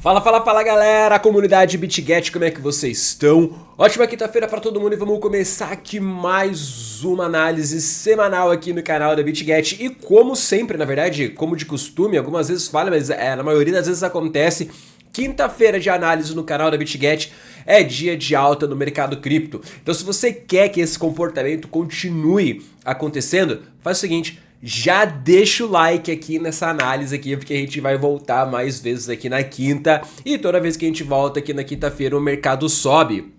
Fala, fala, fala galera, comunidade BitGet, como é que vocês estão? Ótima quinta-feira pra todo mundo e vamos começar aqui mais uma análise semanal aqui no canal da BitGet. E como sempre, na verdade, como de costume, algumas vezes falha, mas na maioria das vezes acontece, quinta-feira de análise no canal da BitGet é dia de alta no mercado cripto. Então se você quer que esse comportamento continue acontecendo, faz o seguinte: já deixa o like aqui nessa análise aqui, porque a gente vai voltar mais vezes aqui na quinta. E toda vez que a gente volta aqui na quinta-feira o mercado sobe.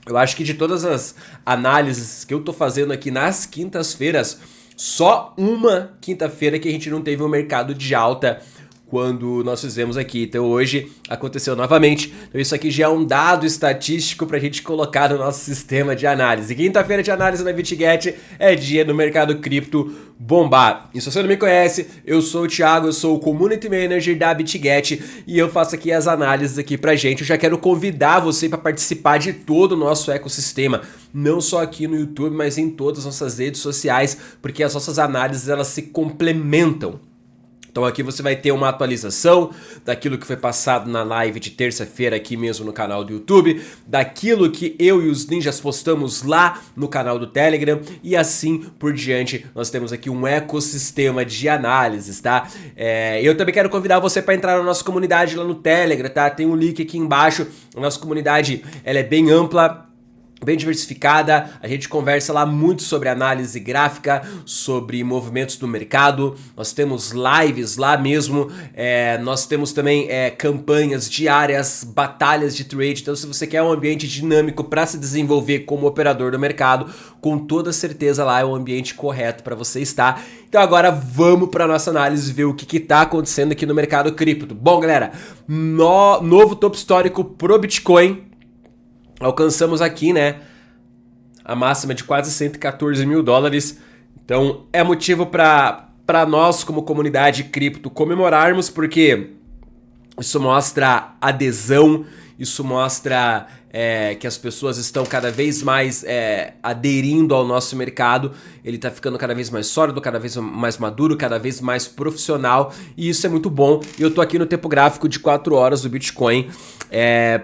Eu acho que de todas as análises que eu tô fazendo aqui nas quintas-feiras, só uma quinta-feira que a gente não teve um mercado de alta quando nós fizemos aqui. Então hoje aconteceu novamente. Então isso aqui já é um dado estatístico pra gente colocar no nosso sistema de análise. Quinta-feira de análise na BitGet é dia do mercado cripto bombar. E se você não me conhece, eu sou o Thiago, eu sou o Community Manager da BitGet e eu faço aqui as análises aqui pra gente. Eu já quero convidar você para participar de todo o nosso ecossistema, não só aqui no YouTube, mas em todas as nossas redes sociais, porque as nossas análises elas se complementam. Então aqui você vai ter uma atualização daquilo que foi passado na live de terça-feira aqui mesmo no canal do YouTube, daquilo que eu e os ninjas postamos lá no canal do Telegram e assim por diante. Nós temos aqui um ecossistema de análises, tá? Eu também quero convidar você para entrar na nossa comunidade lá no Telegram, tá? Tem um link aqui embaixo. A nossa comunidade ela é bem ampla, bem diversificada, a gente conversa lá muito sobre análise gráfica, sobre movimentos do mercado, nós temos lives lá mesmo, nós temos também campanhas diárias, batalhas de trade. Então se você quer um ambiente dinâmico para se desenvolver como operador do mercado, com toda certeza lá é o ambiente correto para você estar. Então agora vamos para nossa análise e ver o que está acontecendo aqui no mercado cripto. Bom galera, novo topo histórico pro Bitcoin. Alcançamos aqui, né, a máxima de quase 114 mil dólares. Então é motivo para nós como comunidade cripto comemorarmos, porque isso mostra adesão, isso mostra que as pessoas estão cada vez mais aderindo ao nosso mercado. Ele está ficando cada vez mais sólido, cada vez mais maduro, cada vez mais profissional, e isso é muito bom. E eu tô aqui no tempo gráfico de 4 horas do Bitcoin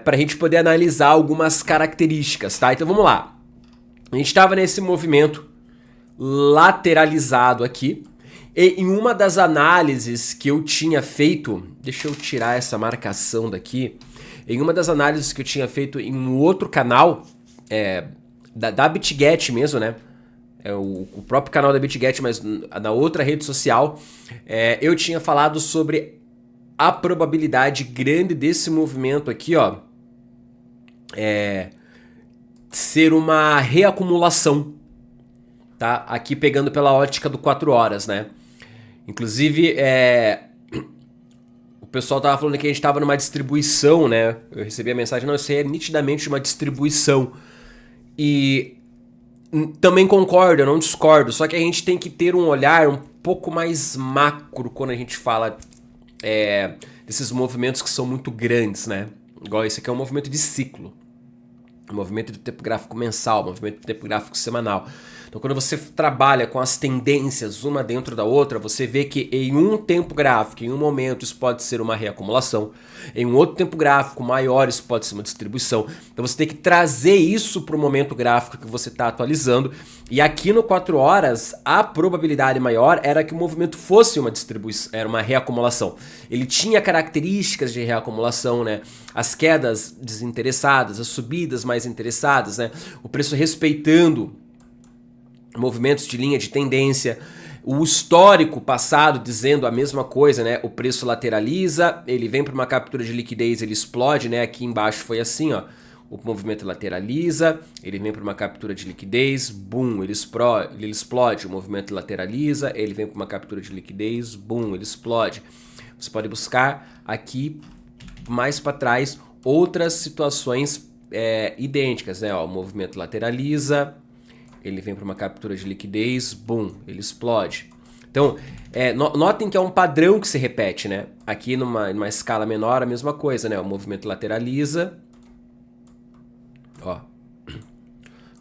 para a gente poder analisar algumas características, tá? Então vamos lá. A gente estava nesse movimento lateralizado aqui, e em uma das análises que eu tinha feito, deixa eu tirar essa marcação daqui. Em uma das análises que eu tinha feito em um outro canal, da BitGet mesmo, né? O próprio canal da BitGet, mas na outra rede social, eu tinha falado sobre a probabilidade grande desse movimento aqui, ó, ser uma reacumulação, tá? Aqui pegando pela ótica do 4 horas, né? Inclusive, o pessoal tava falando que a gente tava numa distribuição, né? Eu recebi a mensagem, não, isso aí é nitidamente uma distribuição. E também concordo, eu não discordo, só que a gente tem que ter um olhar um pouco mais macro quando a gente fala desses movimentos que são muito grandes, né? Igual esse aqui é um movimento de ciclo, um movimento de tempo gráfico mensal, um movimento de tempo gráfico semanal. Então quando você trabalha com as tendências uma dentro da outra, você vê que em um tempo gráfico, em um momento, isso pode ser uma reacumulação. Em um outro tempo gráfico maior, isso pode ser uma distribuição. Então você tem que trazer isso para o momento gráfico que você está atualizando. E aqui no 4 horas, a probabilidade maior era que o movimento fosse uma distribuição, era uma reacumulação. Ele tinha características de reacumulação, né? As quedas desinteressadas, as subidas mais interessadas, né? O preço respeitando movimentos de linha de tendência, o histórico passado dizendo a mesma coisa, né? O preço lateraliza, ele vem para uma captura de liquidez, ele explode, né? Aqui embaixo foi assim, ó. O movimento lateraliza, ele vem para uma captura de liquidez, boom, ele explode. O movimento lateraliza, ele vem para uma captura de liquidez, boom, ele explode. Você pode buscar aqui mais para trás outras situações idênticas, né? Ó, o movimento lateraliza, ele vem para uma captura de liquidez, boom, ele explode. Então, notem que é um padrão que se repete, né? Aqui numa escala menor, a mesma coisa, né? O movimento lateraliza, ó,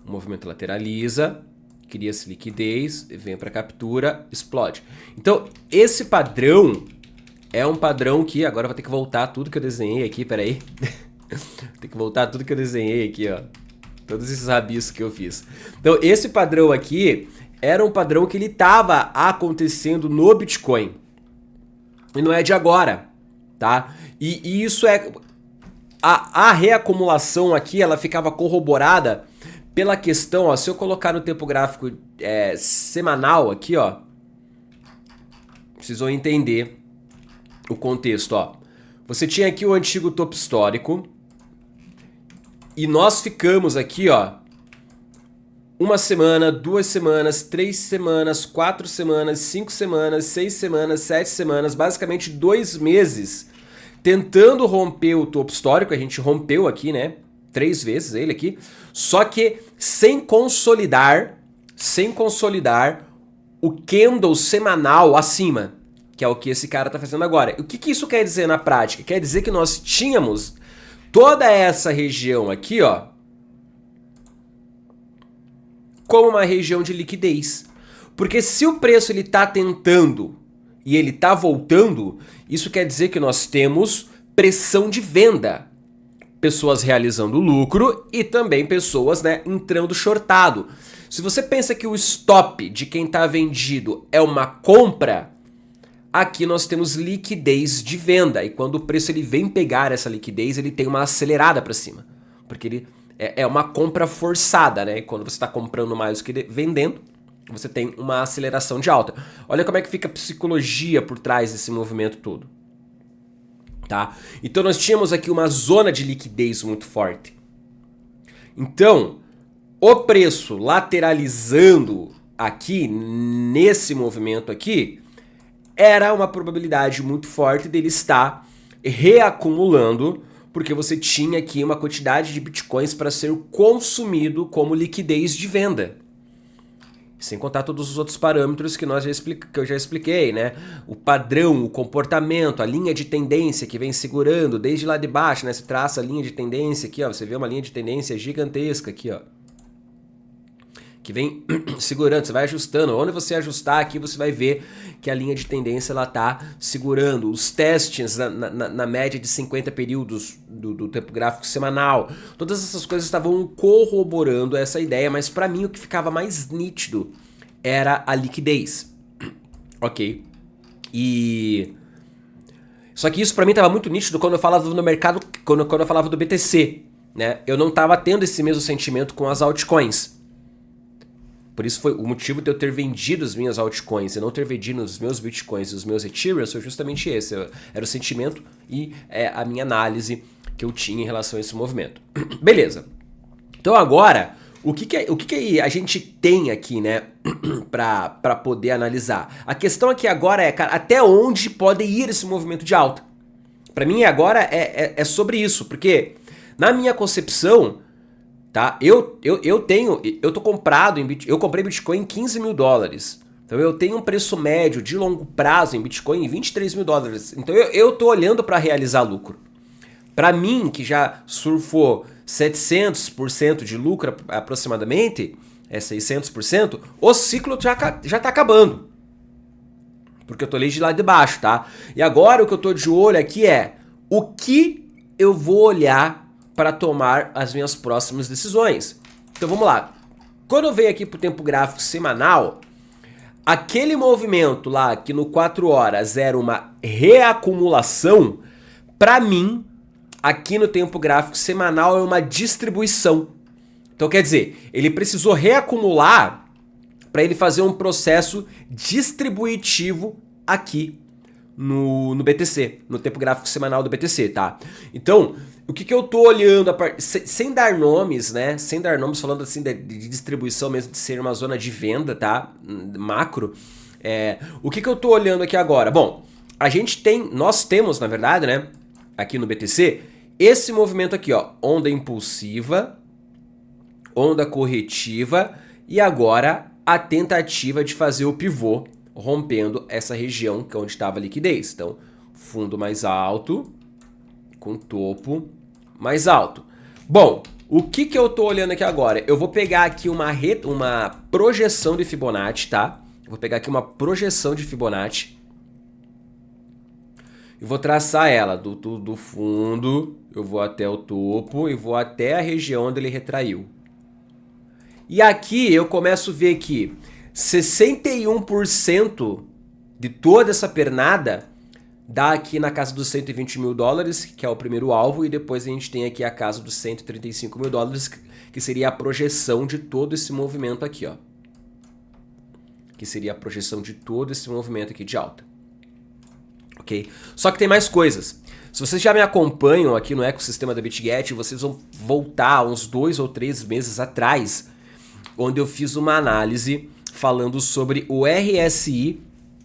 o movimento lateraliza, cria-se liquidez, vem para captura, explode. Então, esse padrão é um padrão que... Agora eu vou ter que voltar tudo que eu desenhei aqui, peraí. Tem que voltar tudo que eu desenhei aqui, ó. Todos esses rabiscos que eu fiz. Então, esse padrão aqui era um padrão que ele estava acontecendo no Bitcoin. E não é de agora, tá? E isso é... A reacumulação aqui, ela ficava corroborada pela questão, ó, se eu colocar no tempo gráfico semanal aqui, ó, vocês vão entender o contexto, ó. Você tinha aqui o antigo topo histórico e nós ficamos aqui, ó, 1 semana, 2 semanas, 3 semanas, 4 semanas, 5 semanas, 6 semanas, 7 semanas, basicamente 2 meses tentando romper o topo histórico. A gente rompeu aqui, né? 3 vezes ele aqui, só que sem consolidar o candle semanal acima, que é o que esse cara tá fazendo agora. O que isso quer dizer na prática? Quer dizer que nós tínhamos toda essa região aqui, ó, como uma região de liquidez. Porque se o preço ele tá tentando e ele tá voltando, isso quer dizer que nós temos pressão de venda. Pessoas realizando lucro e também pessoas, né, entrando shortado. Se você pensa que o stop de quem tá vendido é uma compra, aqui nós temos liquidez de venda. E quando o preço ele vem pegar essa liquidez, ele tem uma acelerada para cima. Porque ele é uma compra forçada, né? E quando você está comprando mais do que vendendo, você tem uma aceleração de alta. Olha como é que fica a psicologia por trás desse movimento todo. Tá? Então nós tínhamos aqui uma zona de liquidez muito forte. Então, o preço lateralizando aqui, nesse movimento aqui, era uma probabilidade muito forte dele estar reacumulando, porque você tinha aqui uma quantidade de bitcoins para ser consumido como liquidez de venda. Sem contar todos os outros parâmetros que eu já expliquei, né? O padrão, o comportamento, a linha de tendência que vem segurando desde lá de baixo, né? Você traça a linha de tendência aqui, ó. Você vê uma linha de tendência gigantesca aqui, ó, que vem segurando, você vai ajustando. Onde você ajustar aqui, você vai ver que a linha de tendência ela tá segurando. Os testes na média de 50 períodos do tempo gráfico semanal, todas essas coisas estavam corroborando essa ideia, mas para mim o que ficava mais nítido era a liquidez. Ok? Só que isso para mim estava muito nítido quando eu falava no mercado, quando eu falava do BTC, né? Eu não estava tendo esse mesmo sentimento com as altcoins. Por isso foi o motivo de eu ter vendido as minhas altcoins e não ter vendido os meus bitcoins e os meus ethereums, foi justamente esse. Era o sentimento e a minha análise que eu tinha em relação a esse movimento. Beleza. Então agora, o que a gente tem aqui, né, para poder analisar? A questão aqui agora é, cara, até onde pode ir esse movimento de alta? Para mim agora é sobre isso, porque na minha concepção... Tá? Eu tô comprado em Bitcoin, eu comprei Bitcoin em 15 mil dólares. Então eu tenho um preço médio de longo prazo em Bitcoin em 23 mil dólares. Então eu tô olhando para realizar lucro. Para mim, que já surfou 700% de lucro aproximadamente, 600%, o ciclo já tá acabando. Porque eu tô ali de lá de baixo, tá? E agora o que eu tô de olho aqui é o que eu vou olhar para tomar as minhas próximas decisões. Então vamos lá. Quando eu venho aqui para o tempo gráfico semanal, aquele movimento lá que no 4 horas era uma reacumulação, para mim, aqui no tempo gráfico semanal é uma distribuição. Então quer dizer, ele precisou reacumular para ele fazer um processo distributivo aqui no BTC, no tempo gráfico semanal do BTC, tá? Então, o que eu tô olhando, sem dar nomes, né? Sem dar nomes, falando assim de distribuição mesmo, de ser uma zona de venda, tá? Macro. O que eu tô olhando aqui agora? Bom, nós temos, na verdade, né? Aqui no BTC, esse movimento aqui, ó. Onda impulsiva, onda corretiva e agora a tentativa de fazer o pivô rompendo essa região que é onde estava a liquidez. Então, fundo mais alto, com topo mais alto. Bom, o que eu tô olhando aqui agora? Eu vou pegar aqui uma projeção de Fibonacci, tá? Eu vou pegar aqui uma projeção de Fibonacci. e vou traçar ela do fundo, eu vou até o topo e vou até a região onde ele retraiu. E aqui eu começo a ver que 61% de toda essa pernada dá aqui na casa dos 120 mil dólares, que é o primeiro alvo, e depois a gente tem aqui a casa dos 135 mil dólares, que seria a projeção de todo esse movimento aqui, ó. Que seria a projeção de todo esse movimento aqui de alta. Ok? Só que tem mais coisas. Se vocês já me acompanham aqui no ecossistema da BitGet, vocês vão voltar uns 2 ou 3 meses atrás, onde eu fiz uma análise falando sobre o RSI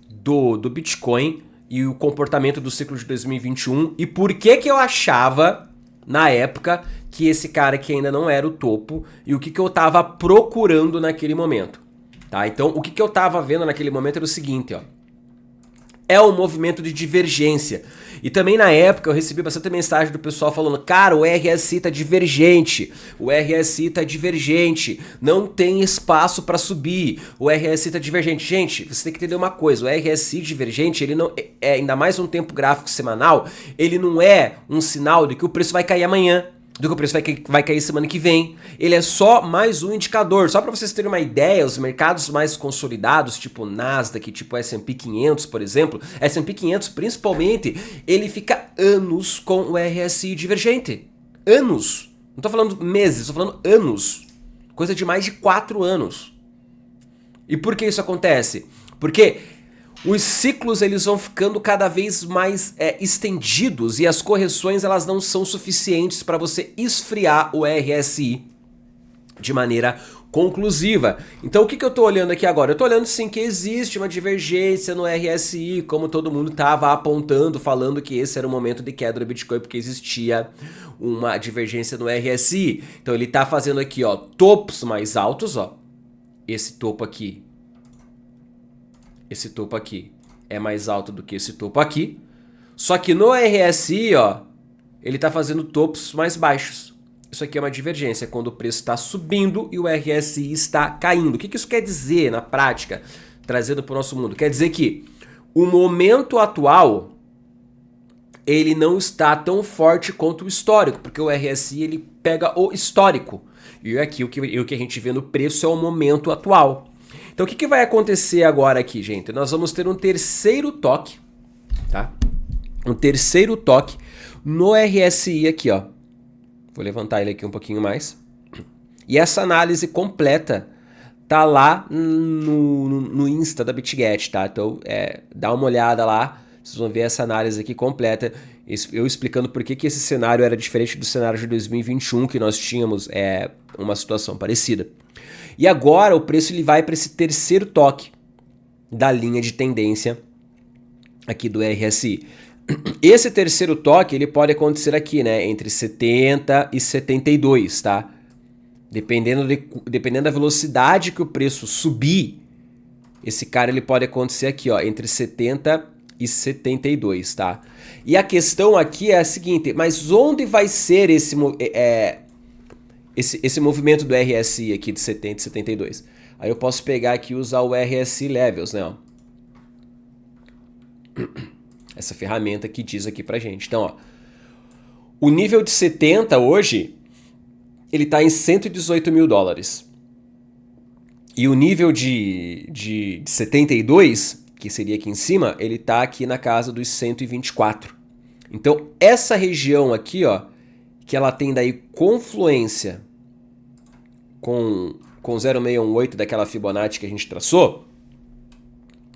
do Bitcoin e o comportamento do ciclo de 2021 e por que eu achava, na época, que esse cara aqui ainda não era o topo e o que eu estava procurando naquele momento. Tá? Então, o que eu estava vendo naquele momento era o seguinte, ó. É um movimento de divergência. E também na época eu recebi bastante mensagem do pessoal falando: cara, o RSI tá divergente, o RSI tá divergente, não tem espaço para subir, o RSI tá divergente. Gente, você tem que entender uma coisa: o RSI divergente, ele não é, ainda mais um tempo gráfico semanal, ele não é um sinal de que o preço vai cair amanhã, do que o preço vai cair semana que vem. Ele é só mais um indicador. Só para vocês terem uma ideia, os mercados mais consolidados, tipo Nasdaq, tipo S&P 500, por exemplo, S&P 500 principalmente, ele fica anos com o RSI divergente. Anos. Não tô falando meses, tô falando anos. Coisa de mais de 4 anos. E por que isso acontece? Porque os ciclos eles vão ficando cada vez mais estendidos e as correções elas não são suficientes para você esfriar o RSI de maneira conclusiva. Então o que eu estou olhando aqui agora? Eu estou olhando sim que existe uma divergência no RSI, como todo mundo estava apontando, falando que esse era o momento de queda do Bitcoin, porque existia uma divergência no RSI. Então ele está fazendo aqui, ó, topos mais altos, ó. Esse topo aqui é mais alto do que esse topo aqui. Só que no RSI, ó, ele está fazendo topos mais baixos. Isso aqui é uma divergência, quando o preço está subindo e o RSI está caindo. O que isso quer dizer na prática, trazendo para o nosso mundo? Quer dizer que o momento atual, ele não está tão forte quanto o histórico, porque o RSI ele pega o histórico. E aqui o que a gente vê no preço é o momento atual. Então o que vai acontecer agora aqui, gente? Nós vamos ter um terceiro toque, tá? Um terceiro toque no RSI aqui, ó. Vou levantar ele aqui um pouquinho mais. E essa análise completa tá lá no Insta da BitGet, tá? Então dá uma olhada lá, vocês vão ver essa análise aqui completa, eu explicando por que esse cenário era diferente do cenário de 2021, que nós tínhamos uma situação parecida. E agora o preço ele vai para esse terceiro toque da linha de tendência aqui do RSI. Esse terceiro toque ele pode acontecer aqui, né, entre 70 e 72, tá? Dependendo da velocidade que o preço subir, esse cara ele pode acontecer aqui, ó, entre 70 e 72, tá? E a questão aqui é a seguinte: mas onde vai ser esse movimento do RSI aqui de 70 e 72? Aí eu posso pegar aqui e usar o RSI Levels, né? Ó. Essa ferramenta que diz aqui pra gente. Então, ó, o nível de 70 hoje, ele tá em 118 mil dólares. E o nível de 72, que seria aqui em cima, ele tá aqui na casa dos 124. Então, essa região aqui, ó, que ela tem daí confluência com 0,618 daquela Fibonacci que a gente traçou,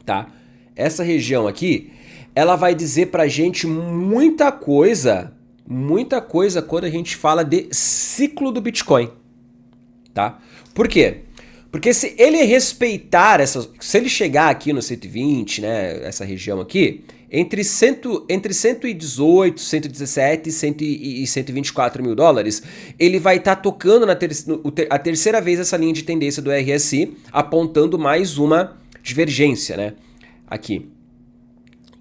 tá? Essa região aqui, ela vai dizer pra gente muita coisa quando a gente fala de ciclo do Bitcoin, tá? Por quê? Porque se ele respeitar se ele chegar aqui no 120, né, essa região aqui, entre 118, 117 e 124 mil dólares, ele vai estar tocando a terceira vez essa linha de tendência do RSI, apontando mais uma divergência, né, aqui.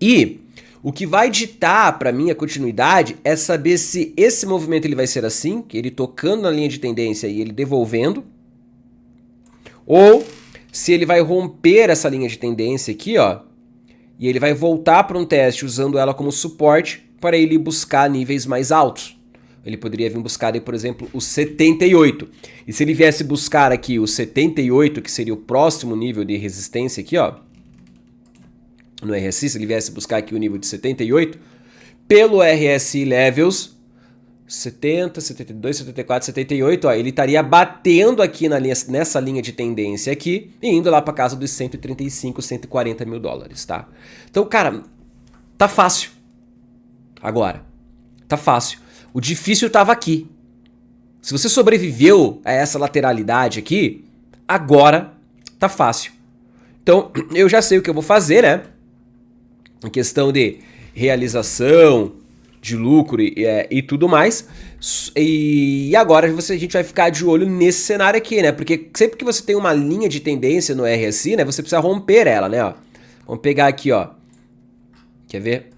E o que vai ditar para mim a continuidade é saber se esse movimento ele vai ser assim, que ele tocando na linha de tendência e ele devolvendo, ou se ele vai romper essa linha de tendência aqui, ó, e ele vai voltar para um teste usando ela como suporte para ele buscar níveis mais altos. Ele poderia vir buscar, por exemplo, o 78. E se ele viesse buscar aqui o 78, que seria o próximo nível de resistência aqui, ó, no RSI, se ele viesse buscar aqui o nível de 78, pelo RSI Levels 70, 72, 74, 78, ó, ele estaria batendo aqui nessa linha de tendência aqui e indo lá para casa dos 135, 140 mil dólares, tá? Então, cara, tá fácil. Agora, tá fácil. O difícil tava aqui. Se você sobreviveu a essa lateralidade aqui, agora tá fácil. Então, eu já sei o que eu vou fazer, né? Em questão de realização, de lucro e tudo mais. E agora a gente vai ficar de olho nesse cenário aqui, né? Porque sempre que você tem uma linha de tendência no RSI, né? Você precisa romper ela, né? Ó, vamos pegar aqui, ó. Quer ver?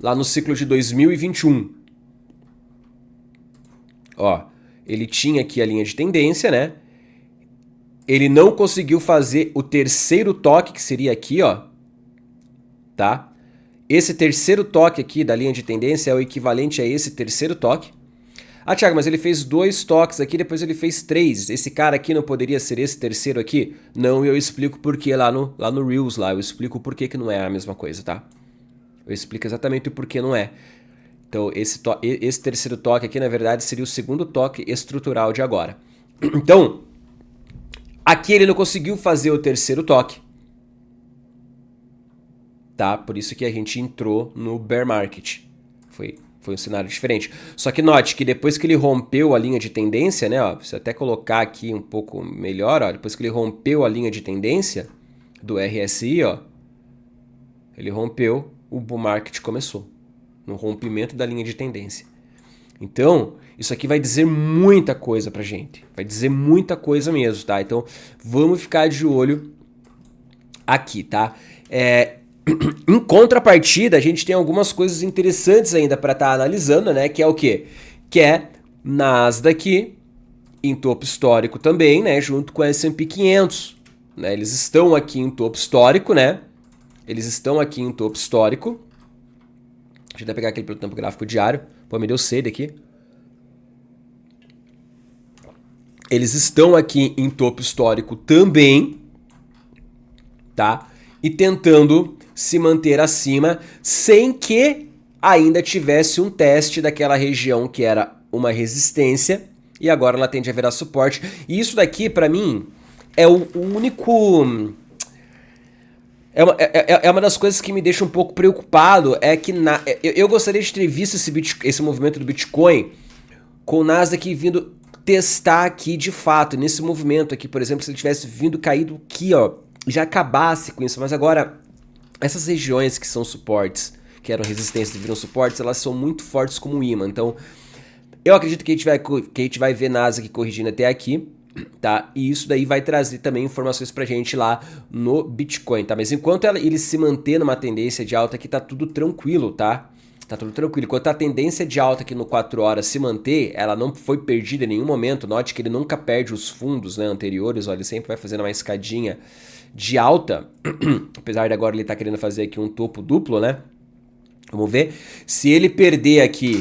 Lá no ciclo de 2021. Ó, ele tinha aqui a linha de tendência, né? Ele não conseguiu fazer o terceiro toque, que seria aqui, ó. Tá? Esse terceiro toque aqui da linha de tendência é o equivalente a esse terceiro toque. Ah, Thiago, mas ele fez 2 toques aqui, depois ele fez 3. Esse cara aqui não poderia ser esse terceiro aqui? Não, eu explico por que lá no Reels, lá. Eu explico por que não é a mesma coisa, tá? Eu explico exatamente o porquê não é. Então, esse terceiro toque aqui, na verdade, seria o segundo toque estrutural de agora. Então, aqui ele não conseguiu fazer o terceiro toque. Tá? Por isso que a gente entrou no bear market. Foi um cenário diferente. Só que note que depois que ele rompeu a linha de tendência, né? Ó, se eu até colocar aqui um pouco melhor, ó, depois que ele rompeu a linha de tendência do RSI, ó, ele rompeu, o bull market começou. No rompimento da linha de tendência. Então, isso aqui vai dizer muita coisa pra gente. Vai dizer muita coisa mesmo, tá? Então, vamos ficar de olho aqui, tá? Em contrapartida, a gente tem algumas coisas interessantes ainda para estar analisando, né? Que é o quê? Que é Nasdaq em topo histórico também, né? Junto com a S&P 500, né? Eles estão aqui em topo histórico, né? Eles estão aqui em topo histórico. Deixa eu até pegar aquele pelo tempo gráfico diário. Pô, me deu sede aqui. Eles estão aqui em topo histórico também, tá? E tentando se manter acima sem que ainda tivesse um teste daquela região que era uma resistência e agora ela tende a virar suporte. E isso daqui, pra mim, é o único... É uma das coisas que me deixa um pouco preocupado, é que eu gostaria de ter visto esse movimento do Bitcoin com o Nasdaq vindo testar aqui de fato, nesse movimento aqui, por exemplo, se ele tivesse vindo caído aqui, ó, já acabasse com isso. Mas agora, essas regiões que são suportes, que eram resistências e viram suportes, elas são muito fortes como imã. Então, eu acredito que a gente vai ver Nasdaq corrigindo até aqui, tá? E isso daí vai trazer também informações pra gente lá no Bitcoin, tá? Mas enquanto ele se manter numa tendência de alta aqui, tá tudo tranquilo, tá? Tá tudo tranquilo. Enquanto a tendência de alta aqui no 4 horas se manter, ela não foi perdida em nenhum momento. Note que ele nunca perde os fundos, né, anteriores, ó, ele sempre vai fazendo uma escadinha de alta, apesar de agora ele tá querendo fazer aqui um topo duplo, né? Vamos ver. Se ele perder aqui,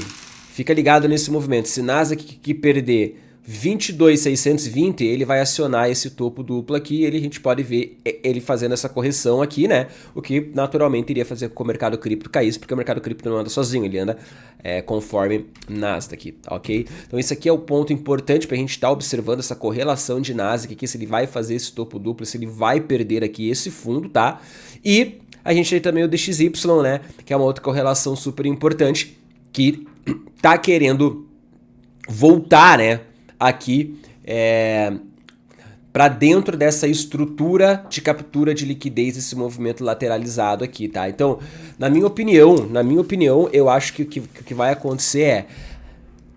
fica ligado nesse movimento, se Nasdaq que perder 22.620, ele vai acionar esse topo duplo aqui e a gente pode ver ele fazendo essa correção aqui, né? O que naturalmente iria fazer com que o mercado cripto caísse, porque o mercado cripto não anda sozinho, ele anda conforme Nasdaq, ok? Então esse aqui é o ponto importante para a gente estar observando essa correlação de Nasdaq aqui, se ele vai fazer esse topo duplo, se ele vai perder aqui esse fundo, tá? E a gente tem também o DXY, né? Que é uma outra correlação super importante, que tá querendo voltar, né? Aqui para dentro dessa estrutura de captura de liquidez, esse movimento lateralizado aqui, tá? Então, na minha opinião, eu acho que o que vai acontecer é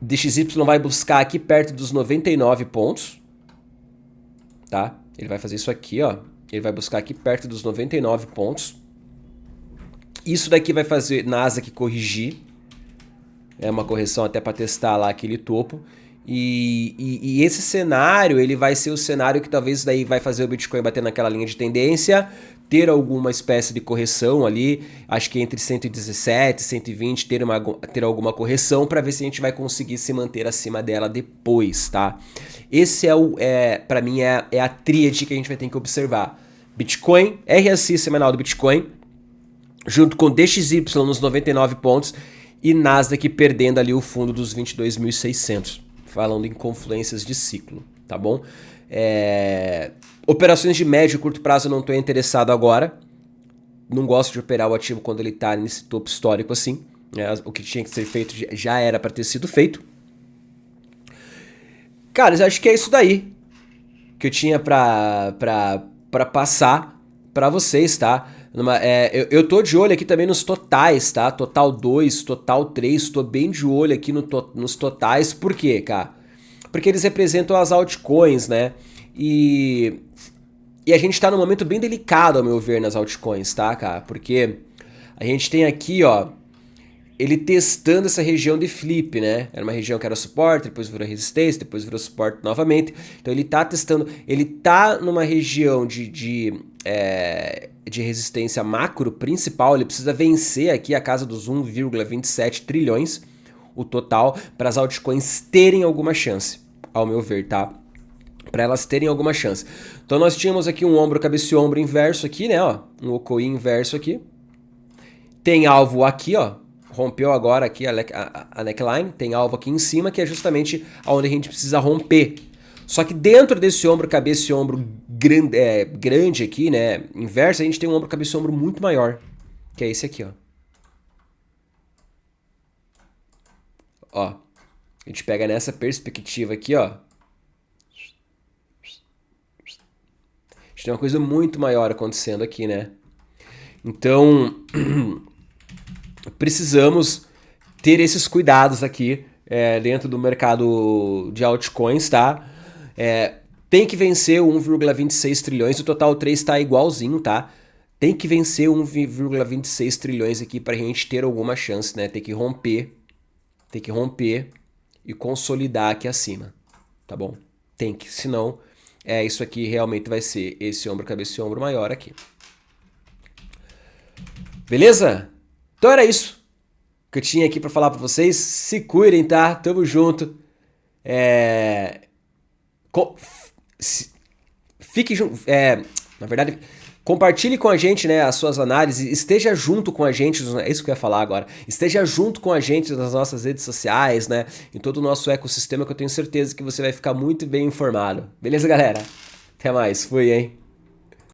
DXY vai buscar aqui perto dos 99 pontos, tá? Ele vai fazer isso aqui, ó. Ele vai buscar aqui perto dos 99 pontos. Isso daqui vai fazer Nasdaq corrigir. É uma correção até para testar lá aquele topo. E esse cenário, ele vai ser o cenário que talvez daí vai fazer o Bitcoin bater naquela linha de tendência, ter alguma espécie de correção ali, acho que entre 117 e 120 ter alguma correção para ver se a gente vai conseguir se manter acima dela depois, tá? Esse para mim é a tríade que a gente vai ter que observar. Bitcoin, RSI semanal do Bitcoin, junto com DXY nos 99 pontos e Nasdaq perdendo ali o fundo dos 22.600, falando em confluências de ciclo, tá bom? Operações de médio e curto prazo eu não estou interessado agora. Não gosto de operar o ativo quando ele está nesse topo histórico assim. O que tinha que ser feito já era para ter sido feito. Cara, eu acho que é isso daí que eu tinha para passar para vocês, tá? Eu tô de olho aqui também nos totais, tá? Total 2, total 3, tô bem de olho aqui nos totais. Por quê, cara? Porque eles representam as altcoins, né? E a gente tá num momento bem delicado, ao meu ver, nas altcoins, tá, cara? Porque a gente tem aqui, ó, ele testando essa região de flip, né? Era uma região que era suporte, depois virou resistência, depois virou suporte novamente. Então ele tá testando, ele tá numa região de resistência macro principal, ele precisa vencer aqui a casa dos 1,27 trilhões, o total, para as altcoins terem alguma chance, ao meu ver, tá? Para elas terem alguma chance. Então nós tínhamos aqui um ombro, cabeça e ombro inverso aqui, né, ó, um OKI inverso aqui. Tem alvo aqui, ó, rompeu agora aqui a neckline, tem alvo aqui em cima, que é justamente onde a gente precisa romper. Só que dentro desse ombro, cabeça e ombro grande aqui, né, inverso, a gente tem um ombro, cabeça e ombro muito maior, que é esse aqui, ó. Ó, a gente pega nessa perspectiva aqui, ó. A gente tem uma coisa muito maior acontecendo aqui, né? Então, precisamos ter esses cuidados aqui dentro do mercado de altcoins, tá? Tem que vencer o 1,26 trilhões, o total 3 tá igualzinho, tá? Tem que vencer 1,26 trilhões aqui pra gente ter alguma chance, né? Tem que romper e consolidar aqui acima, tá bom? Tem que, senão isso aqui realmente vai ser esse ombro, cabeça e ombro maior aqui. Beleza? Então era isso que eu tinha aqui pra falar pra vocês. Se cuidem, tá? Tamo junto. Fique junto. Na verdade, compartilhe com a gente, né, as suas análises. Esteja junto com a gente. É isso que eu ia falar agora. Esteja junto com a gente nas nossas redes sociais, né? Em todo o nosso ecossistema, que eu tenho certeza que você vai ficar muito bem informado. Beleza, galera? Até mais. Fui, hein?